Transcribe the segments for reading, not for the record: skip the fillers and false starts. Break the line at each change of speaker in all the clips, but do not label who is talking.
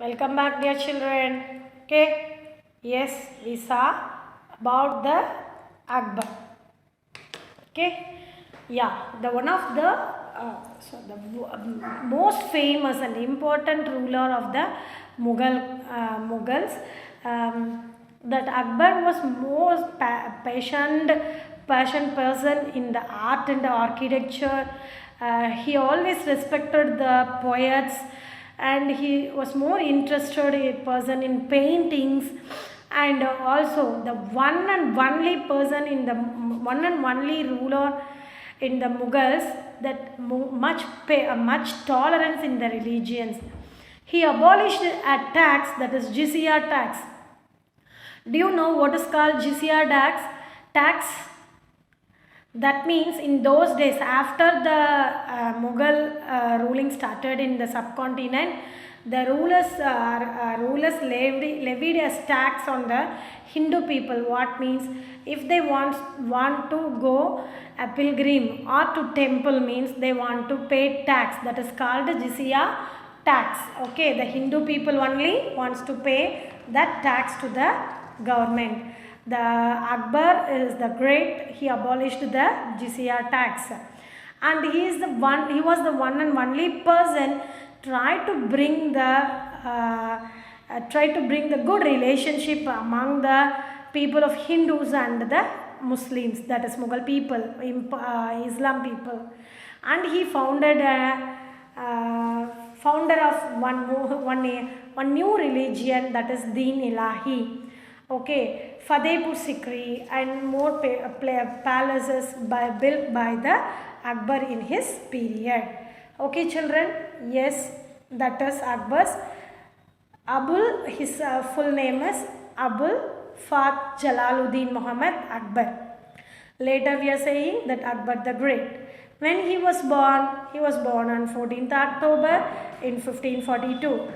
Welcome back, dear children. Okay, yes, we saw about the Akbar. Okay, yeah, the one of the most famous and important ruler of the Mughals. That Akbar was most passionate person in the art and the architecture. He always respected the poets, and he was more interested in person in paintings, and also the one and only person in the one and only ruler in the Mughals that much tolerance in the religions. He abolished a tax, that is GCR tax. Do you know what is called GCR tax? That means in those days, after the Mughal ruling started in the subcontinent, the rulers levied a tax on the Hindu people. What means, if they want to go a pilgrim or to temple, means they want to pay tax. That is called jizya tax. Okay, the Hindu people only wants to pay that tax to the government. The Akbar is the great. He abolished the jizya tax, and he was the one and only person try to bring the good relationship among the people of Hindus and the Muslims, that is Mughal people, Islam people. And he founded a founder of one new religion, that is Deen Ilahi. Okay, Fatehpur Sikri and more palaces built by the Akbar in his period. Okay, children, yes, that is Akbar's. His full name is Abul Fat Jalaluddin Muhammad Akbar. Later we are saying that Akbar the Great. When he was born on 14th October in 1542.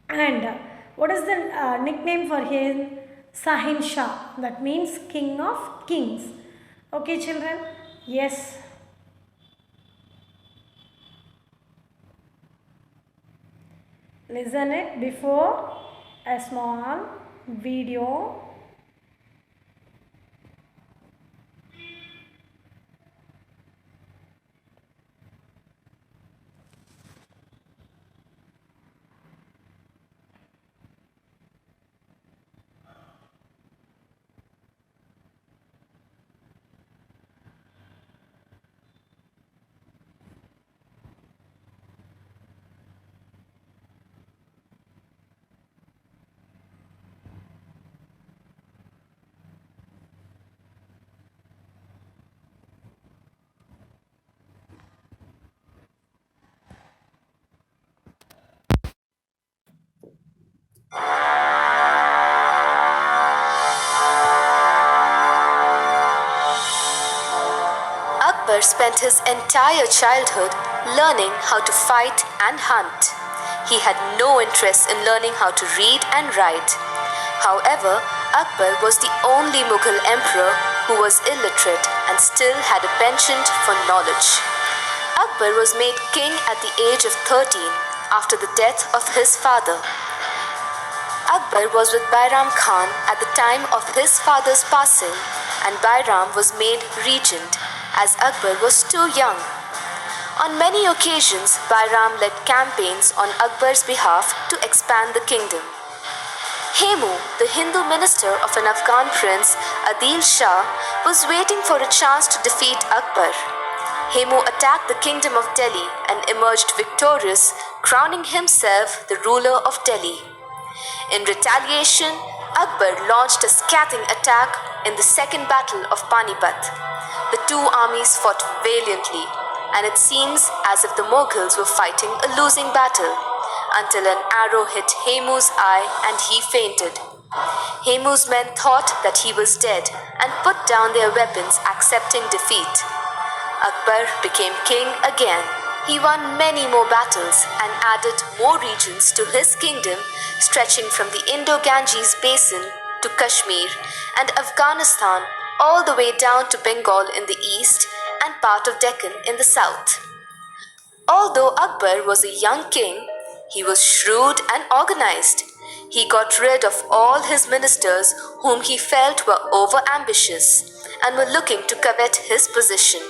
And what is the nickname for him? Sahin Shah. That means King of Kings. Okay, children? Yes. Listen it before a small video.
Akbar spent his entire childhood learning how to fight and hunt. He had no interest in learning how to read and write. However, Akbar was the only Mughal emperor who was illiterate and still had a penchant for knowledge. Akbar was made king at the age of 13 after the death of his father. Akbar was with Bairam Khan at the time of his father's passing, and Bairam was made regent as Akbar was too young. On many occasions, Bairam led campaigns on Akbar's behalf to expand the kingdom. Hemu, the Hindu minister of an Afghan prince, Adil Shah, was waiting for a chance to defeat Akbar. Hemu attacked the kingdom of Delhi and emerged victorious, crowning himself the ruler of Delhi. In retaliation, Akbar launched a scathing attack in the Second Battle of Panipat. The two armies fought valiantly, and it seems as if the Mughals were fighting a losing battle, until an arrow hit Hemu's eye and he fainted. Hemu's men thought that he was dead and put down their weapons, accepting defeat. Akbar became king again. He won many more battles and added more regions to his kingdom, stretching from the Indo-Ganges basin to Kashmir and Afghanistan all the way down to Bengal in the east and part of Deccan in the south. Although Akbar was a young king, He was shrewd and organized. He got rid of all his ministers whom he felt were overambitious and were looking to covet his position.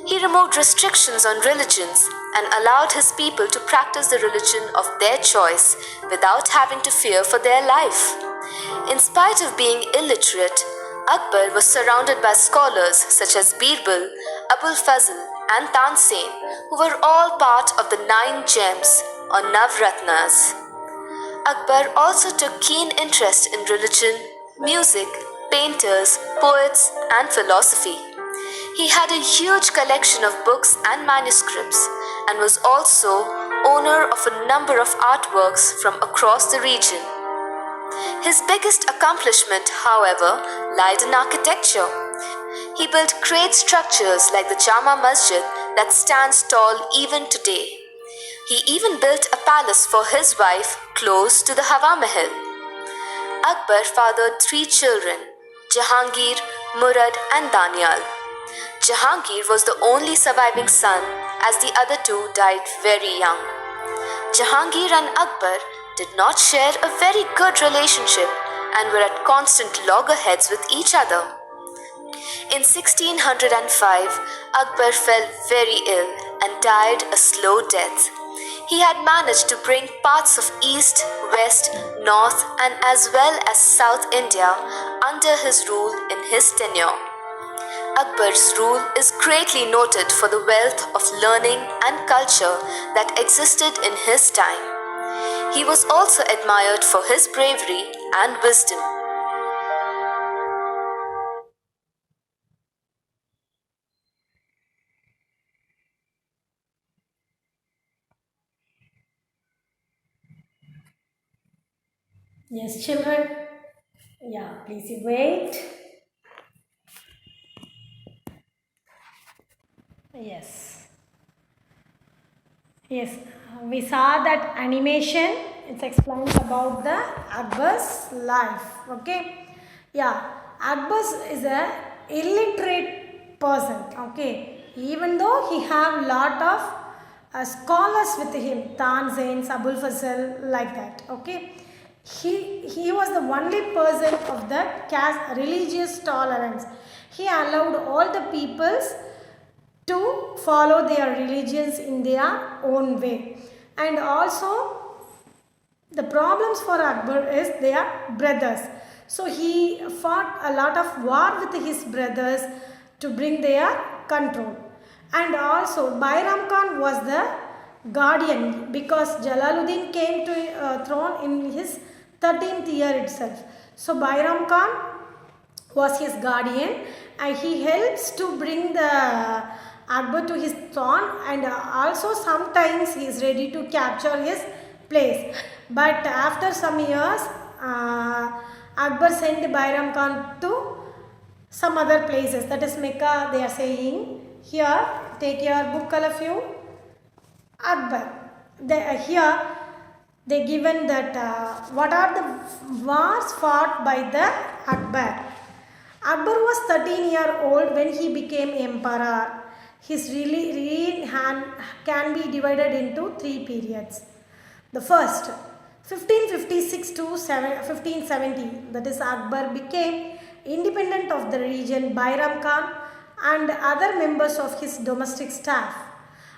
He removed restrictions on religions and allowed his people to practice the religion of their choice without having to fear for their life. In spite of being illiterate, Akbar was surrounded by scholars such as Birbal, Abul Fazl, and Tansen, who were all part of the 9 gems or Navratnas. Akbar also took keen interest in religion, music, painters, poets, and philosophy. He had a huge collection of books and manuscripts and was also owner of a number of artworks from across the region. His biggest accomplishment, however, lied in architecture. He built great structures like the Jama Masjid that stands tall even today. He even built a palace for his wife close to the Hawa Mahal. Akbar fathered 3 children, Jahangir, Murad, and Danial. Jahangir was the only surviving son, as the other 2 died very young. Jahangir and Akbar did not share a very good relationship and were at constant loggerheads with each other. In 1605, Akbar fell very ill and died a slow death. He had managed to bring parts of East, West, North, and as well as South India under his rule in his tenure. Akbar's rule is greatly noted for the wealth of learning and culture that existed in his time. He was also admired for his bravery and wisdom.
Yes, children. Yeah, please wait. Yes. Yes, we saw that animation. It explains about the Akbar's life. Okay. Yeah, Akbar is a illiterate person. Okay. Even though he have lot of scholars with him, Tansen, Abul Fazl, like that. Okay. He was the only person of the caste religious tolerance. He allowed all the peoples to follow their religions in their own way. And also the problems for Akbar is their brothers. So he fought a lot of war with his brothers to bring their control. And also Bairam Khan was the guardian because Jalaluddin came to throne in his 13th year itself. So Bairam Khan was his guardian and he helps to bring the Akbar to his throne, and also sometimes he is ready to capture his place. But after some years, Akbar sent Bairam Khan to some other places, that is Mecca they are saying. Here, take your book all of you. Akbar. Here they given that what are the wars fought by the Akbar. Akbar was 13-year-old when he became emperor. His reign can be divided into 3 periods. The first, 1556 to 1570, that is Akbar became independent of the region. Bairam Khan and other members of his domestic staff.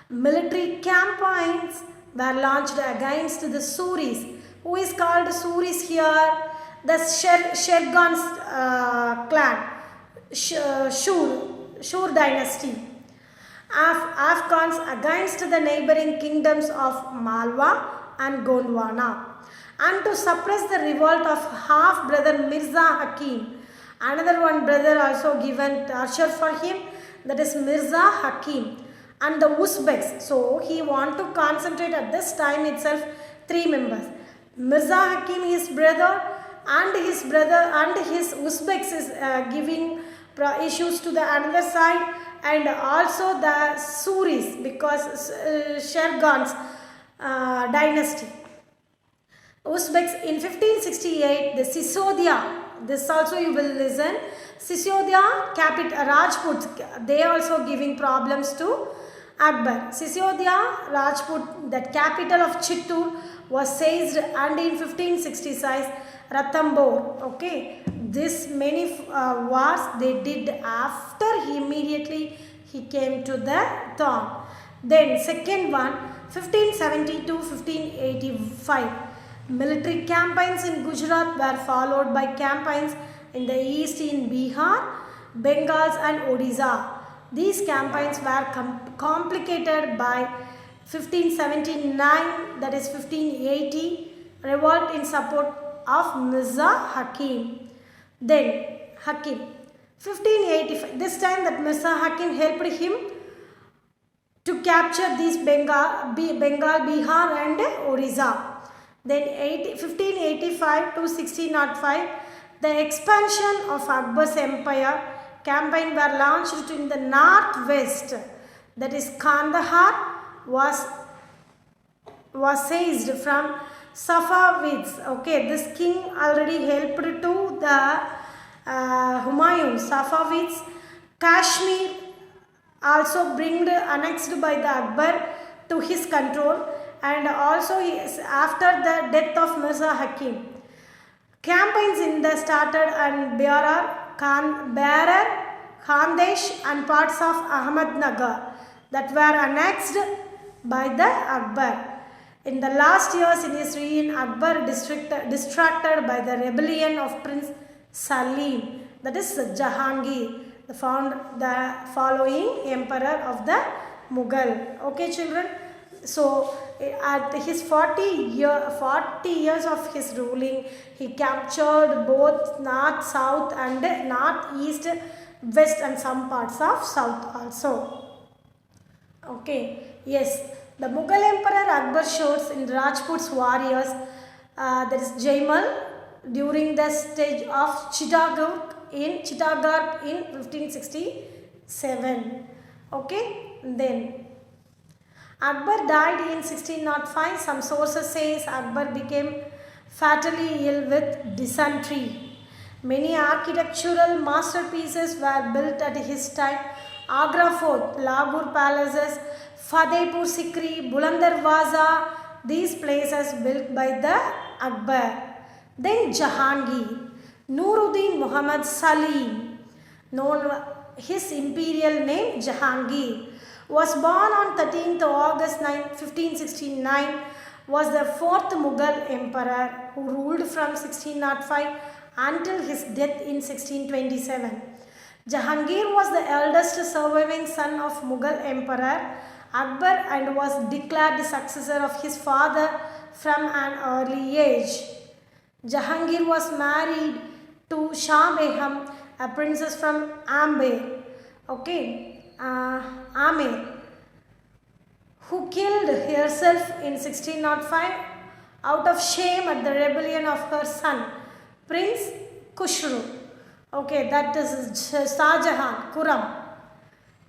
Military campaigns were launched against the Suris. Who is called Suris here? The Shergan's clan, Shur dynasty. Afghans against the neighboring kingdoms of Malwa and Gondwana, and to suppress the revolt of half-brother Mirza Hakim. Another one brother also given torture for him, that is Mirza Hakim, and the Uzbeks. So he want to concentrate at this time itself 3 members. Mirza Hakim, his brother, and his Uzbeks is giving issues to the another side, and also the Suris because Shergan's dynasty. Uzbeks in 1568, the Sisodia, this also you will listen, Sisodia capital Rajputs, they also giving problems to Akbar. Sisodiya Rajput, the capital of Chittoor, was seized, and in 1566 Ranthambore. Okay, this many wars they did after he came to the throne. Then second one, 1570 to 1585. Military campaigns in Gujarat were followed by campaigns in the east in Bihar, Bengals and Odisha. These campaigns were complicated by 1579, that is 1580, revolt in support of Mirza Hakim. Then Hakim, 1585, this time that Mirza Hakim helped him to capture these Bengal, Bihar and Odisha. Then 1585 to 1605, the expansion of Akbar's empire campaign were launched in the northwest, that is Kandahar was seized from Safavids. Okay, this king already helped to the Humayun, Safavids. Kashmir also annexed by the Akbar to his control, and also after the death of Mirza Hakim. Campaigns in the started and Berar, Khandesh and parts of Ahmednagar that were annexed by the Akbar. In the last years in his reign, Akbar distracted by the rebellion of Prince Salim, that is Jahangir, the following emperor of the Mughal. Okay children, so at his 40 years of his ruling, he captured both north, south and north, east, west and some parts of south also. Okay, yes, the Mughal Emperor Akbar shows in Rajput's warriors, that is Jaimal, during the stage of Chittagong in 1567. Okay, then Akbar died in 1605. Some sources say Akbar became fatally ill with dysentery. Many architectural masterpieces were built at his time. Agra Fort, Lahore Palaces, Fatehpur Sikri, Buland Darwaza, these places built by the Akbar. Then Jahangir, Nuruddin Muhammad Salim, known his imperial name Jahangir, was born on 13th August 1569, was the fourth Mughal emperor who ruled from 1605 until his death in 1627. Jahangir was the eldest surviving son of Mughal Emperor Akbar and was declared the successor of his father from an early age. Jahangir was married to Shah Begum, a princess from Amber, who killed herself in 1605 out of shame at the rebellion of her son, Prince Khusro. Okay, that is Shah Jahan, Khurram.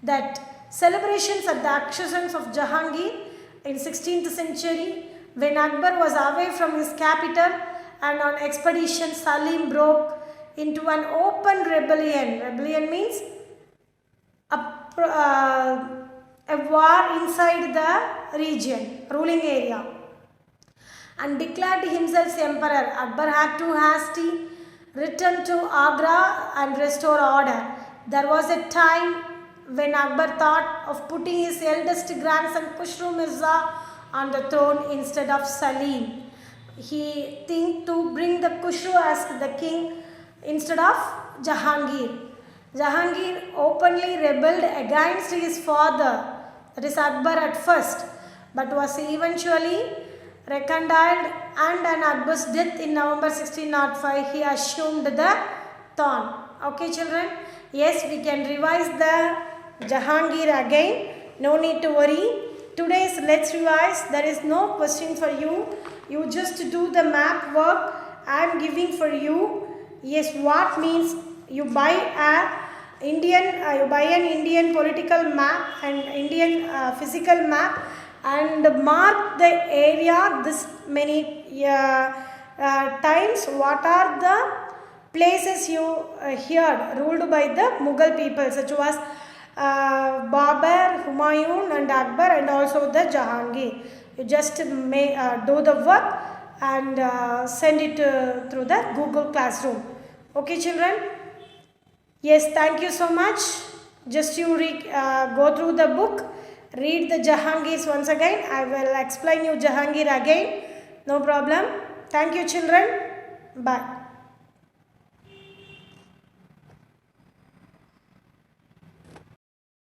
That celebrations at the accessions of Jahangir in 16th century, when Akbar was away from his capital and on expedition, Salim broke into an open rebellion. Rebellion means a war inside the region, ruling area, and declared himself emperor. Akbar had to hastily return to Agra and restore order. There was a time when Akbar thought of putting his eldest grandson Khusro Mirza on the throne instead of Salim. He think to bring the Khusro as the king instead of Jahangir. Jahangir openly rebelled against his father, that is Akbar at first, but was eventually reconciled, and on Akbar's death in November 1605, he assumed the throne. Okay children, yes, we can revise the Jahangir again, no need to worry. Today's let's revise, there is no question for you, you just do the map work I am giving for you. Yes, what means you buy an Indian political map and Indian physical map and mark the area this many times. What are the places you heard ruled by the Mughal people, such was Babur, Humayun and Akbar, and also the Jahangir. You just do the work and send it through the Google Classroom. Okay children? Yes, thank you so much. Just you go through the book, read the Jahangirs once again. I will explain you Jahangir again. No problem. Thank you children. Bye.